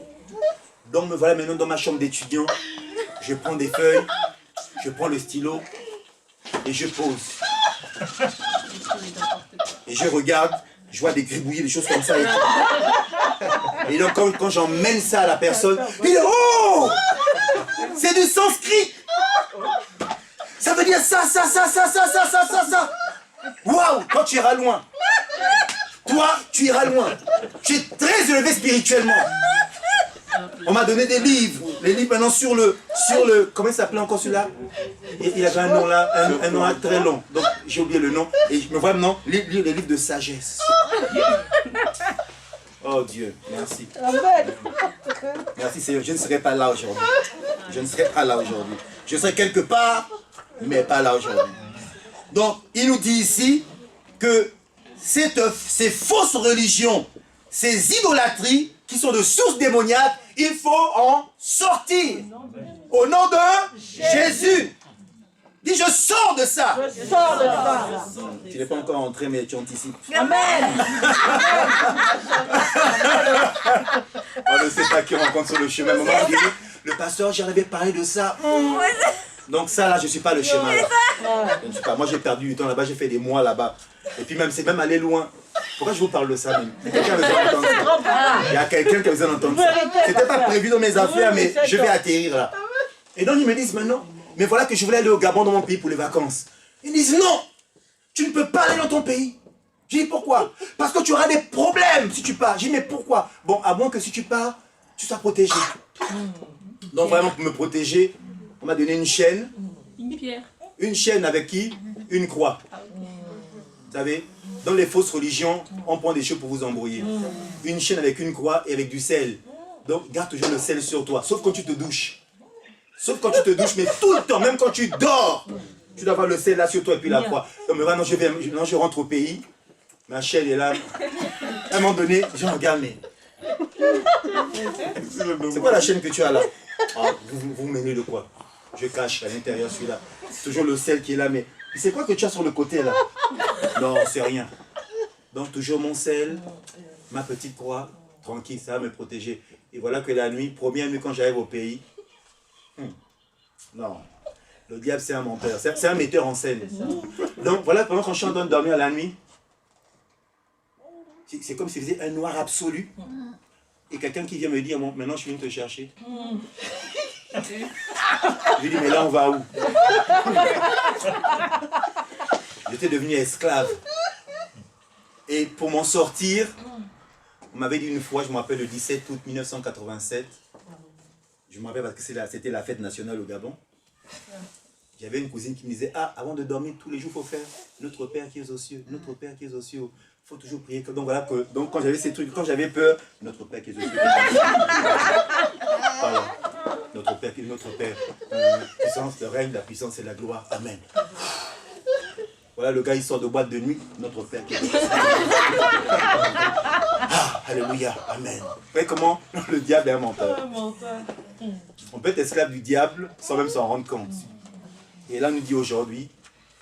Donc me voilà maintenant dans ma chambre d'étudiant. Je prends des feuilles, je prends le stylo et je pose. Et je regarde, je vois des gribouillis, des choses comme ça. Et donc quand j'emmène ça à la personne, il dit oh, c'est du sanskrit. Ça veut dire ça. Waouh, toi tu iras loin. Toi, tu iras loin. Tu es très élevé spirituellement. On m'a donné des livres. Les livres maintenant sur le comment il s'appelait encore celui-là? Il avait un nom là, un nom très long. Donc j'ai oublié le nom. Et je me vois maintenant lire les livres de sagesse. Oh Dieu, merci. Merci Seigneur, je ne serai pas là aujourd'hui. Je serai quelque part, mais pas là aujourd'hui. Donc, il nous dit ici que ces fausses religions, ces idolâtries qui sont de sources démoniaques, il faut en sortir. Au nom de Jésus. Dis, je sors de ça. Tu n'es pas encore entré, mais tu anticipes. Amen. On ne sait pas qui rencontre sur le chemin. Maman dit, le pasteur, j'avais parlé de ça. Donc ça, là, je ne suis pas le chemin. Là. Je ne suis pas. Moi, j'ai perdu du temps là-bas. J'ai fait des mois là-bas. Et puis même, c'est même aller loin. Pourquoi je vous parle de ça même? Il y a quelqu'un qui a besoin d'entendre ça. C'était pas prévu dans mes affaires, mais je vais atterrir là. Et donc, ils me disent maintenant, mais voilà que je voulais aller au Gabon dans mon pays pour les vacances. Ils disent non, Tu ne peux pas aller dans ton pays. J'ai dit pourquoi? Parce que tu auras des problèmes si tu pars. J'ai dit mais pourquoi? Bon, à moins que si tu pars, tu sois protégé. Donc vraiment pour me protéger, on m'a donné une chaîne. Une pierre. Une chaîne avec qui? Une croix. Vous savez, dans les fausses religions, on prend des choses pour vous embrouiller. Une chaîne avec une croix et avec du sel. Donc garde toujours le sel sur toi, sauf quand tu te douches. Sauf quand tu te douches, mais tout le temps, même quand tu dors, tu dois avoir le sel là sur toi et puis la croix. Donc maintenant je rentre au pays, ma chaîne est là. À un moment donné, je regarde, mais... C'est quoi la chaîne que tu as là? Ah, vous mêlez de quoi? Je cache à l'intérieur celui-là. C'est toujours le sel qui est là, mais c'est quoi que tu as sur le côté là? Non, c'est rien. Donc toujours mon sel, ma petite croix, tranquille, ça va me protéger. Et voilà que la nuit, première nuit quand j'arrive au pays, non, le diable c'est un menteur, c'est un metteur en scène. Donc voilà, pendant qu'on je suis en train de dormir la nuit, c'est comme s'il faisait un noir absolu. Et quelqu'un qui vient me dire, maintenant je viens te chercher. Je lui dis, mais là on va où? J'étais devenu esclave. Et pour m'en sortir, on m'avait dit une fois, je me rappelle le 17 août 1987, je me rappelle parce que c'était la fête nationale au Gabon. J'avais une cousine qui me disait, ah, avant de dormir, tous les jours, il faut faire notre Père qui est aux cieux, notre Père qui est aux cieux. Il faut toujours prier. Donc voilà, donc quand j'avais ces trucs, quand j'avais peur, notre Père qui est aux cieux. Voilà. Notre Père qui est notre Père. La puissance, le règne, la puissance et la gloire. Amen. Voilà, le gars, il sort de boîte de nuit, notre Père qui est aux cieux. Ah, alléluia, amen. Vous voyez comment le diable est un menteur. On peut être esclave du diable sans même s'en rendre compte. Et là, on nous dit aujourd'hui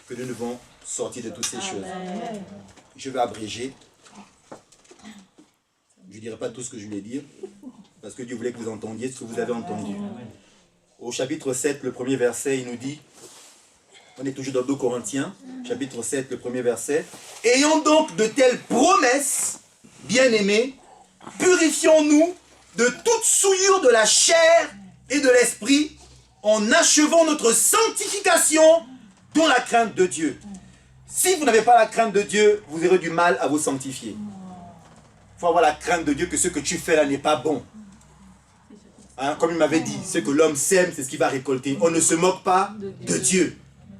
que nous devons sortir de toutes ces choses. Je vais abréger. Je ne dirai pas tout ce que je voulais dire, parce que Dieu voulait que vous entendiez ce que vous avez entendu. Au chapitre 7, le premier verset, il nous dit, on est toujours dans 2 Corinthiens, chapitre 7, le premier verset. « Ayons donc de telles promesses, bien-aimés, purifions-nous de toute souillure de la chair et de l'esprit, en achevant notre sanctification dans la crainte de Dieu. » Si vous n'avez pas la crainte de Dieu, vous aurez du mal à vous sanctifier. Il faut avoir la crainte de Dieu que ce que tu fais là n'est pas bon. Hein, comme il m'avait dit, ce que l'homme sème, c'est ce qu'il va récolter. On ne se moque pas de Dieu.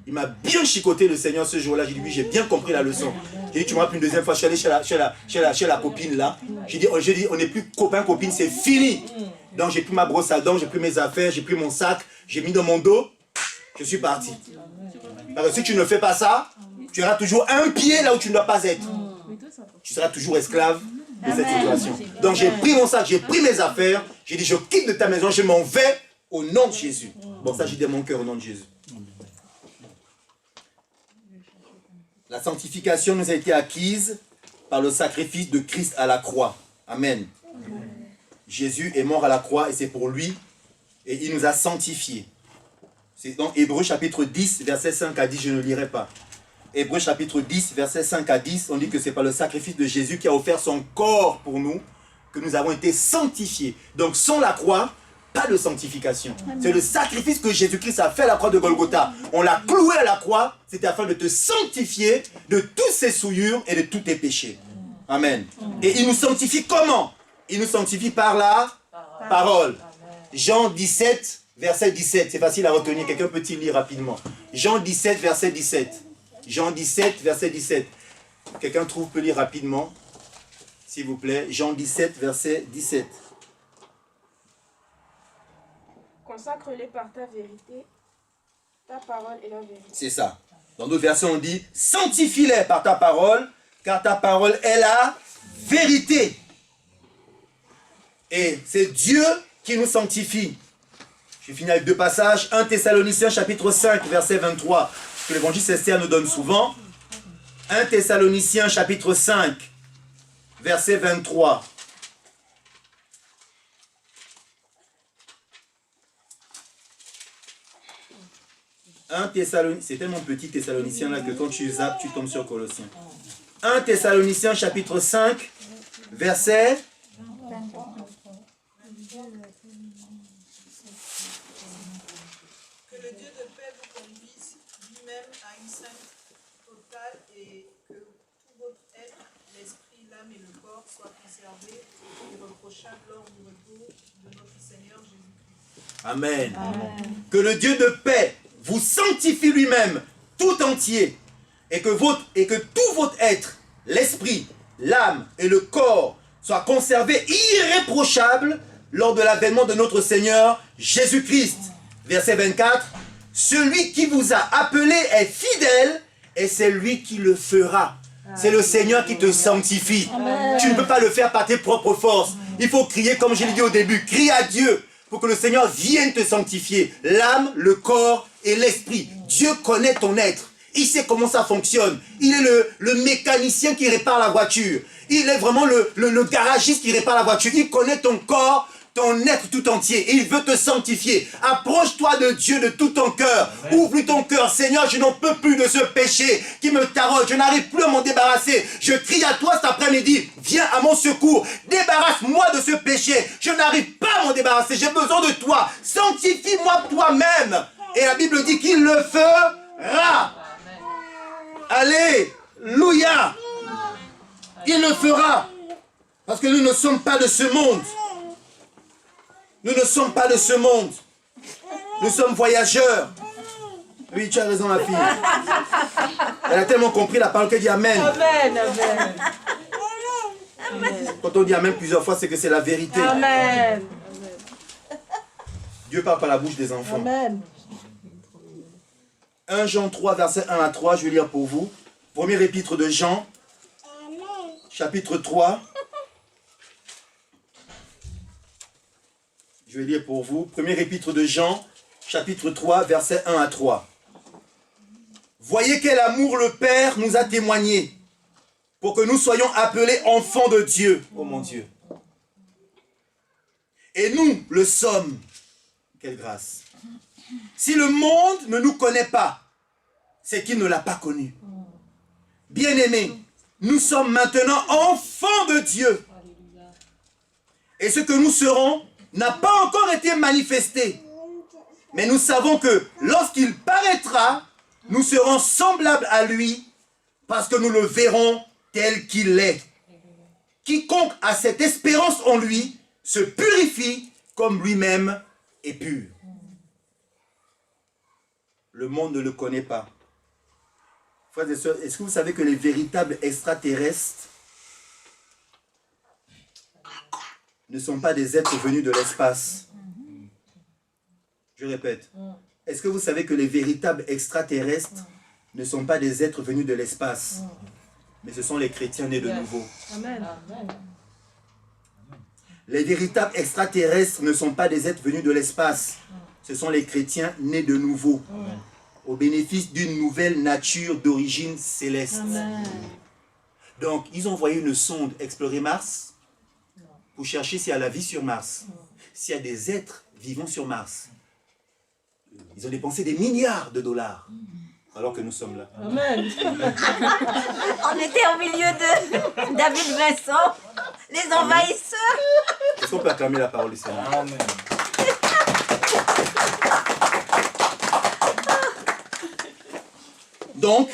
Il m'a bien chicoté le Seigneur ce jour-là. J'ai dit, oui, j'ai bien compris la leçon. J'ai dit, tu me rappelles une deuxième fois, je suis allé chez la copine là. J'ai dit, on n'est plus copain, copine, c'est fini. Donc j'ai pris ma brosse à dents, j'ai pris mes affaires, j'ai pris mon sac, j'ai mis dans mon dos, je suis parti. Parce que si tu ne fais pas ça, tu auras toujours un pied là où tu ne dois pas être. Tu seras toujours esclave de cette situation. Donc j'ai pris mon sac, j'ai pris mes affaires, j'ai dit, je quitte de ta maison, je m'en vais au nom de Jésus. Bon, ça j'ai dit à mon cœur au nom de Jésus. La sanctification nous a été acquise par le sacrifice de Christ à la croix. Amen. Jésus est mort à la croix et c'est pour lui et il nous a sanctifiés. C'est dans Hébreux chapitre 10, verset 5 à 10, je ne lirai pas. Hébreux chapitre 10, verset 5 à 10, on dit que c'est par le sacrifice de Jésus qui a offert son corps pour nous que nous avons été sanctifiés. Donc sans la croix, pas de sanctification. C'est le sacrifice que Jésus-Christ a fait à la croix de Golgotha. On l'a cloué à la croix, c'était afin de te sanctifier de toutes ces souillures et de tous tes péchés. Amen. Et il nous sanctifie comment? Il nous sanctifie par la parole. Jean 17, verset 17. C'est facile à retenir. Quelqu'un peut-il lire rapidement? Jean 17, verset 17. Jean 17, verset 17. Quelqu'un peut lire rapidement, s'il vous plaît. Jean 17, verset 17. Consacre-les par ta vérité. Ta parole est la vérité. C'est ça. Dans d'autres versions, on dit « Sanctifie-les par ta parole, car ta parole est la vérité. » Et c'est Dieu qui nous sanctifie. Je finis avec 2 passages. 1 Thessaloniciens chapitre 5, verset 23, que l'évangile Esther nous donne souvent. 1 Thessaloniciens chapitre 5, verset 23. C'est tellement petit Thessaloniciens là que quand tu zappes, tu tombes sur Colossiens. 1 Thessaloniciens chapitre 5, verset 23. Que le Dieu de paix vous conduise lui-même à une sainte totale et corps soit conservé irréprochable lors du retour de notre Seigneur Jésus-Christ. Amen. Que le Dieu de paix vous sanctifie lui-même tout entier et que tout votre être, l'esprit, l'âme et le corps soient conservés irréprochables lors de l'avènement de notre Seigneur Jésus-Christ. Verset 24. Celui qui vous a appelé est fidèle et c'est lui qui le fera. C'est le Seigneur qui te sanctifie. Amen. Tu ne peux pas le faire par tes propres forces. Il faut crier comme je l'ai dit au début. Crie à Dieu pour que le Seigneur vienne te sanctifier. L'âme, le corps et l'esprit. Dieu connaît ton être. Il sait comment ça fonctionne. Il est le mécanicien qui répare la voiture. Il est vraiment le garagiste qui répare la voiture. Il connaît ton corps, ton être tout entier. Et il veut te sanctifier. Approche-toi de Dieu de tout ton cœur. Ouvre ton cœur. Seigneur, je n'en peux plus de ce péché qui me taraude. Je n'arrive plus à m'en débarrasser. Je crie à toi cet après-midi. Viens à mon secours. Débarrasse-moi de ce péché. Je n'arrive pas à m'en débarrasser. J'ai besoin de toi. Sanctifie-moi toi-même. Et la Bible dit qu'il le fera. Alléluia. Il le fera. Parce que nous ne sommes pas de ce monde. Nous ne sommes pas de ce monde. Nous sommes voyageurs. Oui, tu as raison, ma fille. Elle a tellement compris la parole qu'elle dit Amen. Amen, amen. Quand on dit Amen plusieurs fois, c'est que c'est la vérité. Amen. Dieu parle par la bouche des enfants. Amen. 1 Jean 3, verset 1 à 3, je vais lire pour vous. Premier épître de Jean, chapitre 3. Je vais lire pour vous. Premier épître de Jean, chapitre 3, verset 1 à 3. Voyez quel amour le Père nous a témoigné pour que nous soyons appelés enfants de Dieu. Oh mon Dieu. Et nous le sommes. Quelle grâce. Si le monde ne nous connaît pas, c'est qu'il ne l'a pas connu. Bien-aimés, nous sommes maintenant enfants de Dieu. Et ce que nous serons n'a pas encore été manifesté. Mais nous savons que lorsqu'il paraîtra, nous serons semblables à lui parce que nous le verrons tel qu'il est. Quiconque a cette espérance en lui se purifie comme lui-même est pur. Le monde ne le connaît pas. Frères et sœurs, est-ce que vous savez que les véritables extraterrestres ne sont pas des êtres venus de l'espace? Je répète. Est-ce que vous savez que les véritables extraterrestres ne sont pas des êtres venus de l'espace, mais ce sont les chrétiens nés de nouveau? Amen. Les véritables extraterrestres ne sont pas des êtres venus de l'espace. Ce sont les chrétiens nés de nouveau, au bénéfice d'une nouvelle nature d'origine céleste. Amen. Donc, ils ont envoyé une sonde explorer Mars pour chercher s'il y a la vie sur Mars, s'il y a des êtres vivants sur Mars. Ils ont dépensé des milliards de dollars, alors que nous sommes là. Amen. On était au milieu de David Vincent, les envahisseurs. Est-ce qu'on peut acclamer la parole du Seigneur? Amen. Donc,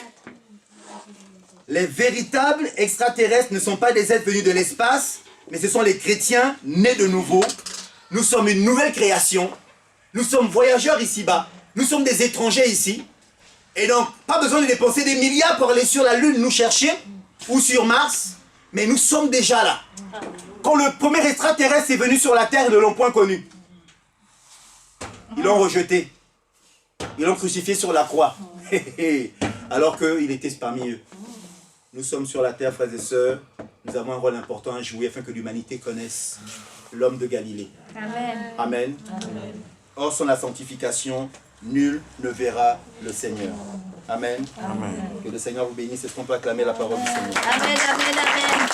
les véritables extraterrestres ne sont pas des êtres venus de l'espace, mais ce sont les chrétiens nés de nouveau. Nous sommes une nouvelle création. Nous sommes voyageurs ici-bas. Nous sommes des étrangers ici. Et donc, pas besoin de dépenser des milliards pour aller sur la Lune nous chercher, ou sur Mars, mais nous sommes déjà là. Quand le premier extraterrestre est venu sur la Terre, ils ne l'ont point connu. Ils l'ont rejeté. Ils l'ont crucifié sur la croix. Alors qu'il était parmi eux. Nous sommes sur la terre, frères et sœurs. Nous avons un rôle important à jouer afin que l'humanité connaisse l'homme de Galilée. Amen. Amen. Amen. Or, sans la sanctification, nul ne verra le Seigneur. Amen. Amen. Que le Seigneur vous bénisse. Est-ce qu'on peut acclamer la parole du Seigneur? Amen, amen, amen.